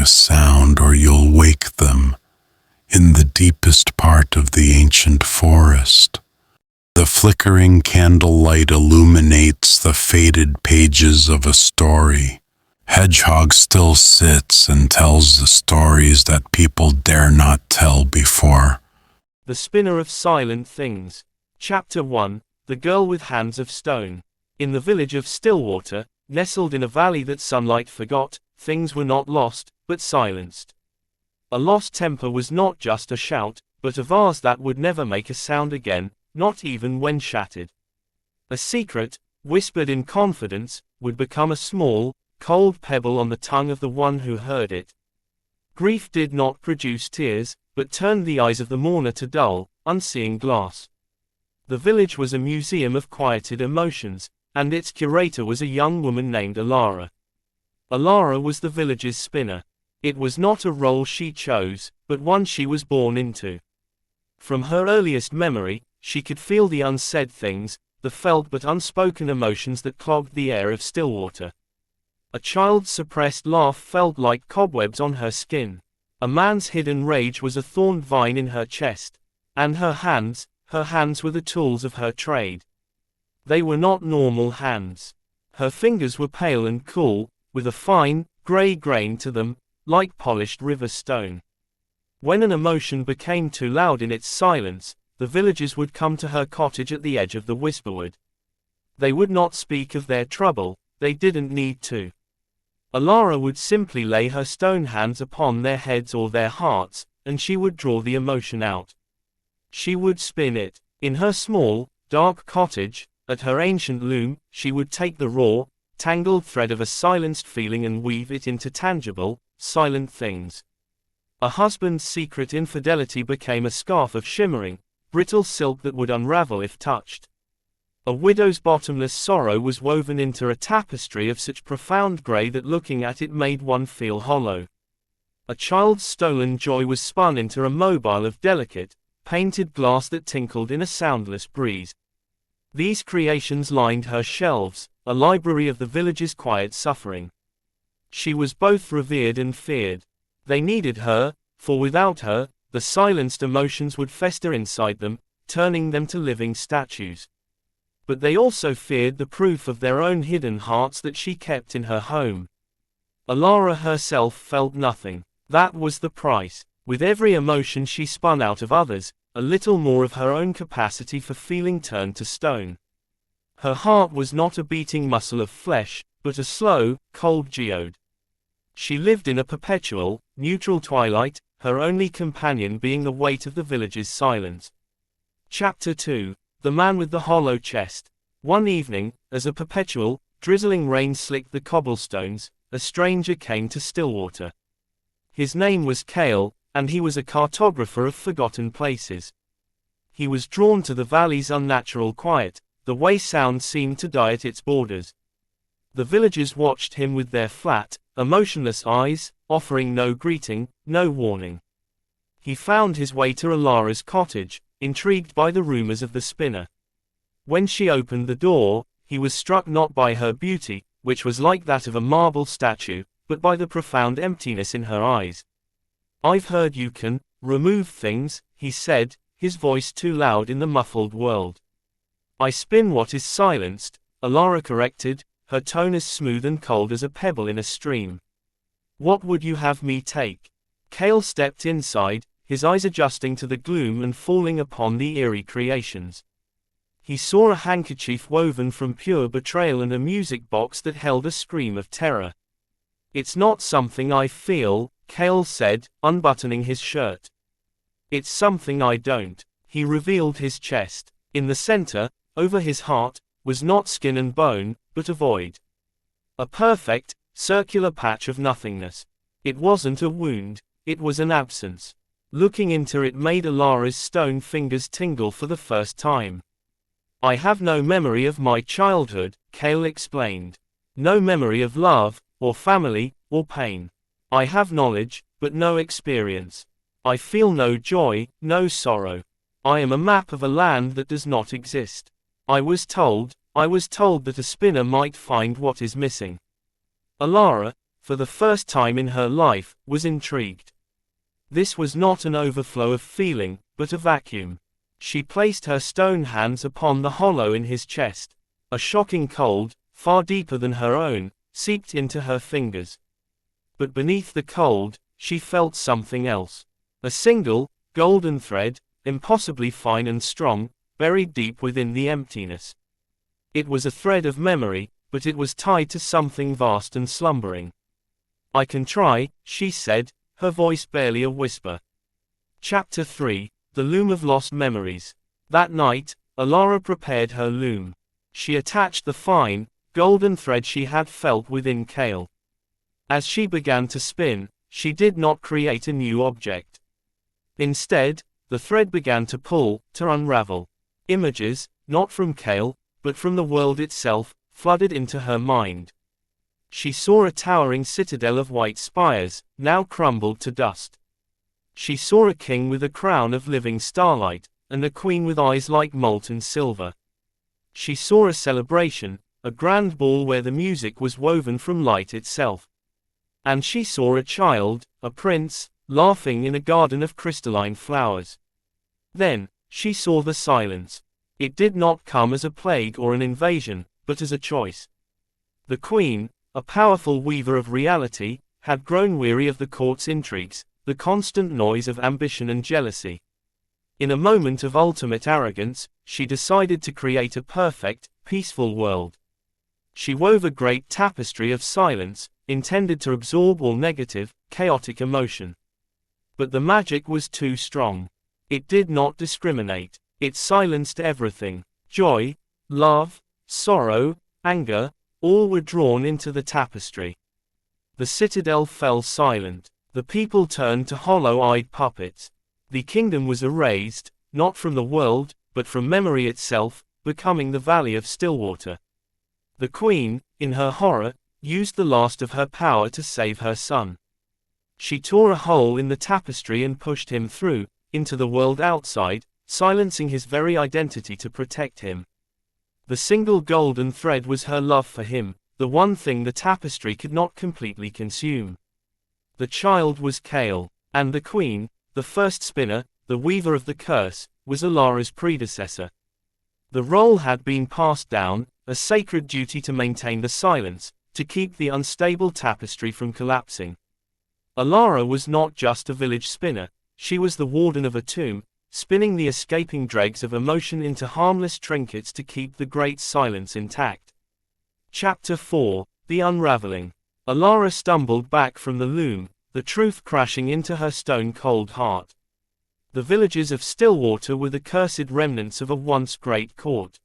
a sound or you'll wake them in the deepest part of the ancient forest. The flickering candlelight illuminates the faded pages of a story. Hedgehog still sits and tells the stories that people dare not tell before. The Spinner of Silent Things. Chapter 1. The Girl with Hands of Stone. In the village of Stillwater, nestled in a valley that sunlight forgot, things were not lost, but silenced. A lost temper was not just a shout, but a vase that would never make a sound again, not even when shattered. A secret, whispered in confidence, would become a small, cold pebble on the tongue of the one who heard it. Grief did not produce tears, but turned the eyes of the mourner to dull, unseeing glass. The village was a museum of quieted emotions, and its curator was a young woman named Elara. Elara was the village's spinner. It was not a role she chose, but one she was born into. From her earliest memory, she could feel the unsaid things, the felt but unspoken emotions that clogged the air of Stillwater. A child's suppressed laugh felt like cobwebs on her skin. A man's hidden rage was a thorned vine in her chest. And her hands were the tools of her trade. They were not normal hands. Her fingers were pale and cool, with a fine, gray grain to them, like polished river stone. When an emotion became too loud in its silence, the villagers would come to her cottage at the edge of the whisperwood. They would not speak of their trouble, they didn't need to. Elara would simply lay her stone hands upon their heads or their hearts, and she would draw the emotion out. She would spin it. In her small, dark cottage, at her ancient loom, she would take the raw, tangled thread of a silenced feeling and weave it into tangible, silent things. A husband's secret infidelity became a scarf of shimmering, brittle silk that would unravel if touched. A widow's bottomless sorrow was woven into a tapestry of such profound gray that looking at it made one feel hollow. A child's stolen joy was spun into a mobile of delicate, painted glass that tinkled in a soundless breeze. These creations lined her shelves, a library of the village's quiet suffering. She was both revered and feared. They needed her, for without her, the silenced emotions would fester inside them, turning them to living statues. But they also feared the proof of their own hidden hearts that she kept in her home. Elara herself felt nothing. That was the price. With every emotion she spun out of others, a little more of her own capacity for feeling turned to stone. Her heart was not a beating muscle of flesh, but a slow, cold geode. She lived in a perpetual, neutral twilight, her only companion being the weight of the village's silence. Chapter 2. The Man with the Hollow Chest. One evening, as a perpetual, drizzling rain slicked the cobblestones, a stranger came to Stillwater. His name was Kael, and he was a cartographer of forgotten places. He was drawn to the valley's unnatural quiet, the way sound seemed to die at its borders. The villagers watched him with their flat, emotionless eyes, offering no greeting, no warning. He found his way to Elara's cottage, intrigued by the rumors of the spinner. When she opened the door, he was struck not by her beauty, which was like that of a marble statue, but by the profound emptiness in her eyes. "I've heard you can remove things," he said, his voice too loud in the muffled world. "I spin what is silenced," Elara corrected, her tone as smooth and cold as a pebble in a stream. "What would you have me take?" Kael stepped inside, his eyes adjusting to the gloom and falling upon the eerie creations. He saw a handkerchief woven from pure betrayal and a music box that held a scream of terror. "It's not something I feel," Kael said, unbuttoning his shirt. "It's something I don't." He revealed his chest. In the center, over his heart, was not skin and bone, but a void. A perfect, circular patch of nothingness. It wasn't a wound, it was an absence. Looking into it made Elara's stone fingers tingle for the first time. "I have no memory of my childhood," Kael explained. "No memory of love, or family, or pain. I have knowledge, but no experience. I feel no joy, no sorrow. I am a map of a land that does not exist. I was told that a spinner might find what is missing." Elara, for the first time in her life, was intrigued. This was not an overflow of feeling, but a vacuum. She placed her stone hands upon the hollow in his chest. A shocking cold, far deeper than her own, seeped into her fingers. But beneath the cold, she felt something else. A single, golden thread, impossibly fine and strong, buried deep within the emptiness. It was a thread of memory, but it was tied to something vast and slumbering. "I can try," she said, her voice barely a whisper. Chapter 3, The Loom of Lost Memories. That night, Elara prepared her loom. She attached the fine, golden thread she had felt within Kael. As she began to spin, she did not create a new object. Instead, the thread began to pull, to unravel. Images, not from Kael, but from the world itself, flooded into her mind. She saw a towering citadel of white spires, now crumbled to dust. She saw a king with a crown of living starlight, and a queen with eyes like molten silver. She saw a celebration, a grand ball where the music was woven from light itself. And she saw a child, a prince, laughing in a garden of crystalline flowers. Then, she saw the silence. It did not come as a plague or an invasion, but as a choice. The queen, a powerful weaver of reality, had grown weary of the court's intrigues, the constant noise of ambition and jealousy. In a moment of ultimate arrogance, she decided to create a perfect, peaceful world. She wove a great tapestry of silence, intended to absorb all negative, chaotic emotion. But the magic was too strong. It did not discriminate. It silenced everything. Joy, love, sorrow, anger, all were drawn into the tapestry. The citadel fell silent. The people turned to hollow-eyed puppets. The kingdom was erased, not from the world, but from memory itself, becoming the Valley of Stillwater. The queen, in her horror, used the last of her power to save her son. She tore a hole in the tapestry and pushed him through, into the world outside, silencing his very identity to protect him. The single golden thread was her love for him, the one thing the tapestry could not completely consume. The child was Kael, and the queen, the first spinner, the weaver of the curse, was Elara's predecessor. The role had been passed down, a sacred duty to maintain the silence, to keep the unstable tapestry from collapsing. Elara was not just a village spinner, she was the warden of a tomb, spinning the escaping dregs of emotion into harmless trinkets to keep the great silence intact. Chapter 4, The Unraveling. Elara stumbled back from the loom, the truth crashing into her stone-cold heart. The villages of Stillwater were the cursed remnants of a once great court.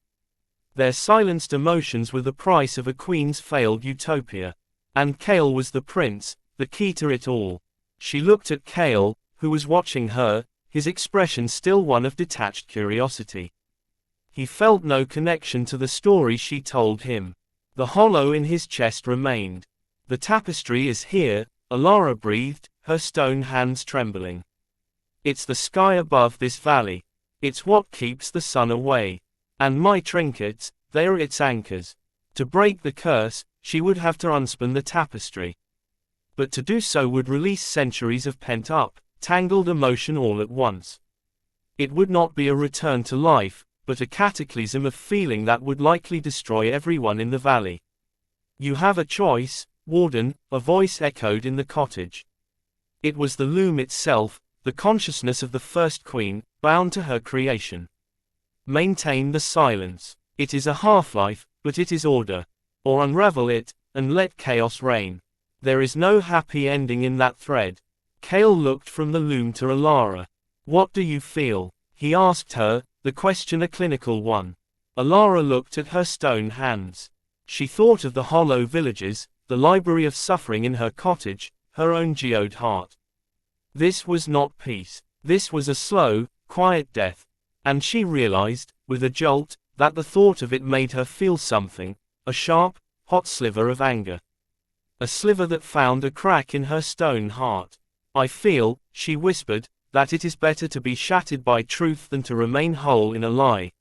Their silenced emotions were the price of a queen's failed utopia. And Kael was the prince, the key to it all. She looked at Kael, who was watching her, his expression still one of detached curiosity. He felt no connection to the story she told him. The hollow in his chest remained. "The tapestry is here," Elara breathed, her stone hands trembling. "It's the sky above this valley. It's what keeps the sun away. And my trinkets, they're its anchors." To break the curse, she would have to unspin the tapestry. But to do so would release centuries of pent-up, tangled emotion all at once. It would not be a return to life, but a cataclysm of feeling that would likely destroy everyone in the valley. "You have a choice, Warden," a voice echoed in the cottage. It was the loom itself, the consciousness of the first queen, bound to her creation. "Maintain the silence. It is a half-life, but it is order. Or unravel it, and let chaos reign. There is no happy ending in that thread." Kael looked from the loom to Elara. "What do you feel?" he asked her, the question a clinical one. Elara looked at her stone hands. She thought of the hollow villages, the library of suffering in her cottage, her own geode heart. This was not peace. This was a slow, quiet death. And she realized, with a jolt, that the thought of it made her feel something, a sharp, hot sliver of anger. A sliver that found a crack in her stone heart. "I feel," she whispered, "that it is better to be shattered by truth than to remain whole in a lie."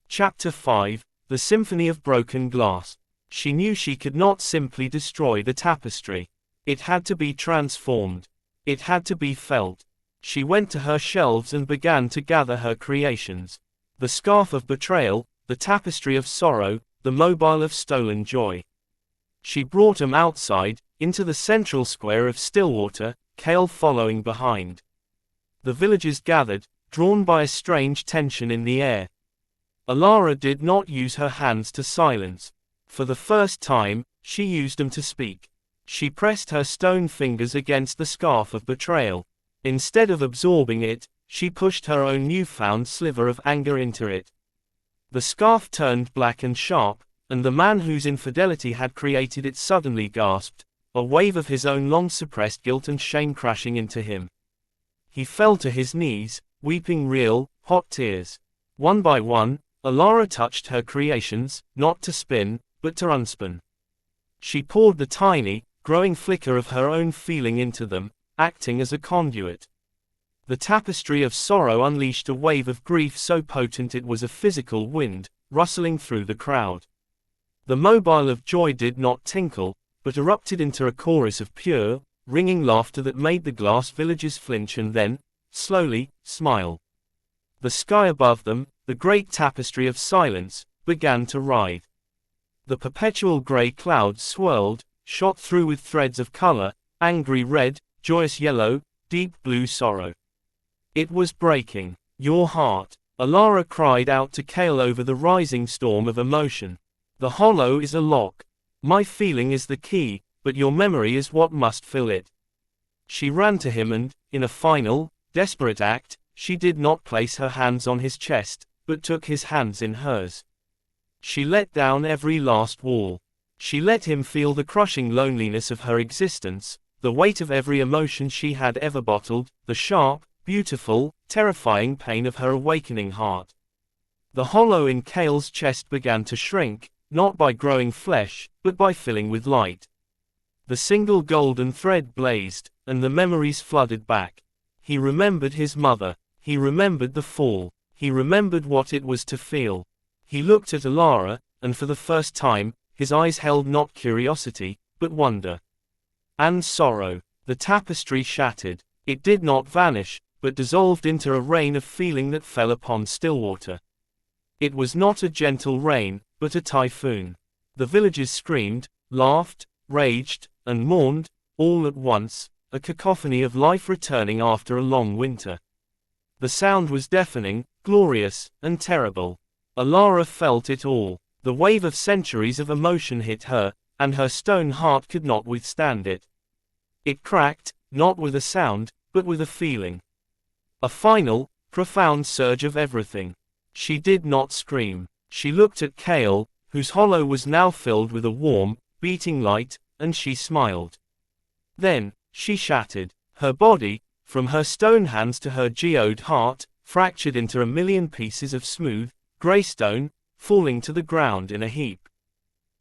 Chapter 5, The Symphony of Broken Glass. She knew she could not simply destroy the tapestry. It had to be transformed. It had to be felt. She went to her shelves and began to gather her creations. The scarf of betrayal, the tapestry of sorrow, the mobile of stolen joy. She brought them outside, into the central square of Stillwater, Kael following behind. The villagers gathered, drawn by a strange tension in the air. Elara did not use her hands to silence. For the first time, she used them to speak. She pressed her stone fingers against the scarf of betrayal. Instead of absorbing it, she pushed her own newfound sliver of anger into it. The scarf turned black and sharp, and the man whose infidelity had created it suddenly gasped, a wave of his own long-suppressed guilt and shame crashing into him. He fell to his knees, weeping real, hot tears. One by one, Elara touched her creations, not to spin, but to unspun. She poured the tiny, growing flicker of her own feeling into them, acting as a conduit. The tapestry of sorrow unleashed a wave of grief so potent it was a physical wind, rustling through the crowd. The mobile of joy did not tinkle, but erupted into a chorus of pure, ringing laughter that made the glass villagers flinch and then, slowly, smile. The sky above them, the great tapestry of silence, began to writhe. The perpetual grey clouds swirled, shot through with threads of color, angry red, joyous yellow, deep blue sorrow. It was breaking. Your heart. Elara cried out to Kael over the rising storm of emotion. The hollow is a lock. My feeling is the key, but your memory is what must fill it. She ran to him and, in a final, desperate act, she did not place her hands on his chest, but took his hands in hers. She let down every last wall. She let him feel the crushing loneliness of her existence, the weight of every emotion she had ever bottled, the sharp, beautiful, terrifying pain of her awakening heart. The hollow in Kael's chest began to shrink, not by growing flesh, but by filling with light. The single golden thread blazed, and the memories flooded back. He remembered his mother. He remembered the fall. He remembered what it was to feel. He looked at Elara, and for the first time, his eyes held not curiosity, but wonder. And sorrow. The tapestry shattered. It did not vanish, but dissolved into a rain of feeling that fell upon Stillwater. It was not a gentle rain, but a typhoon. The villagers screamed, laughed, raged, and mourned, all at once, a cacophony of life returning after a long winter. The sound was deafening, glorious, and terrible. Elara felt it all. The wave of centuries of emotion hit her, and her stone heart could not withstand it. It cracked, not with a sound, but with a feeling. A final, profound surge of everything. She did not scream. She looked at Kael, whose hollow was now filled with a warm, beating light, and she smiled. Then, she shattered. Her body, from her stone hands to her geode heart, fractured into a million pieces of smooth, grey stone, falling to the ground in a heap.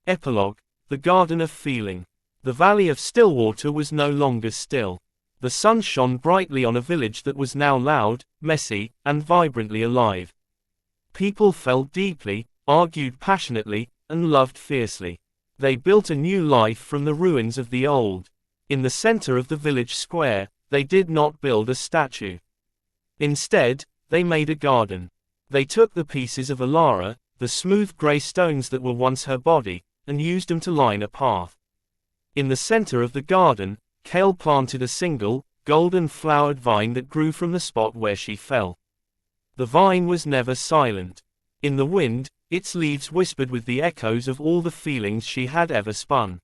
Epilogue. The Garden of Feeling. The valley of Stillwater was no longer still. The sun shone brightly on a village that was now loud, messy, and vibrantly alive. People felt deeply, argued passionately, and loved fiercely. They built a new life from the ruins of the old. In the center of the village square, they did not build a statue. Instead, they made a garden. They took the pieces of Elara, the smooth grey stones that were once her body, and used them to line a path. In the center of the garden, Kael planted a single, golden-flowered vine that grew from the spot where she fell. The vine was never silent. In the wind, its leaves whispered with the echoes of all the feelings she had ever spun.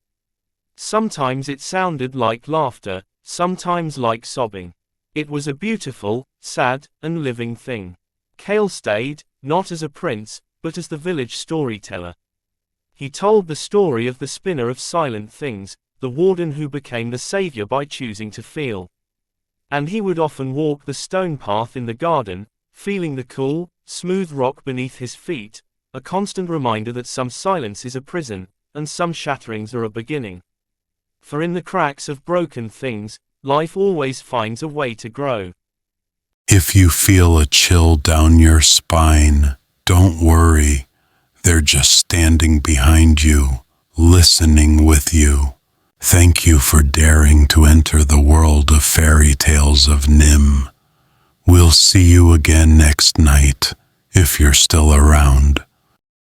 Sometimes it sounded like laughter, sometimes like sobbing. It was a beautiful, sad, and living thing. Kael stayed, not as a prince, but as the village storyteller. He told the story of the spinner of silent things, the warden who became the savior by choosing to feel. And he would often walk the stone path in the garden, feeling the cool, smooth rock beneath his feet, a constant reminder that some silence is a prison, and some shatterings are a beginning. For in the cracks of broken things, life always finds a way to grow. If you feel a chill down your spine, don't worry. They're just standing behind you, listening with you. Thank you for daring to enter the world of fairy tales of Nim. We'll see you again next night, if you're still around.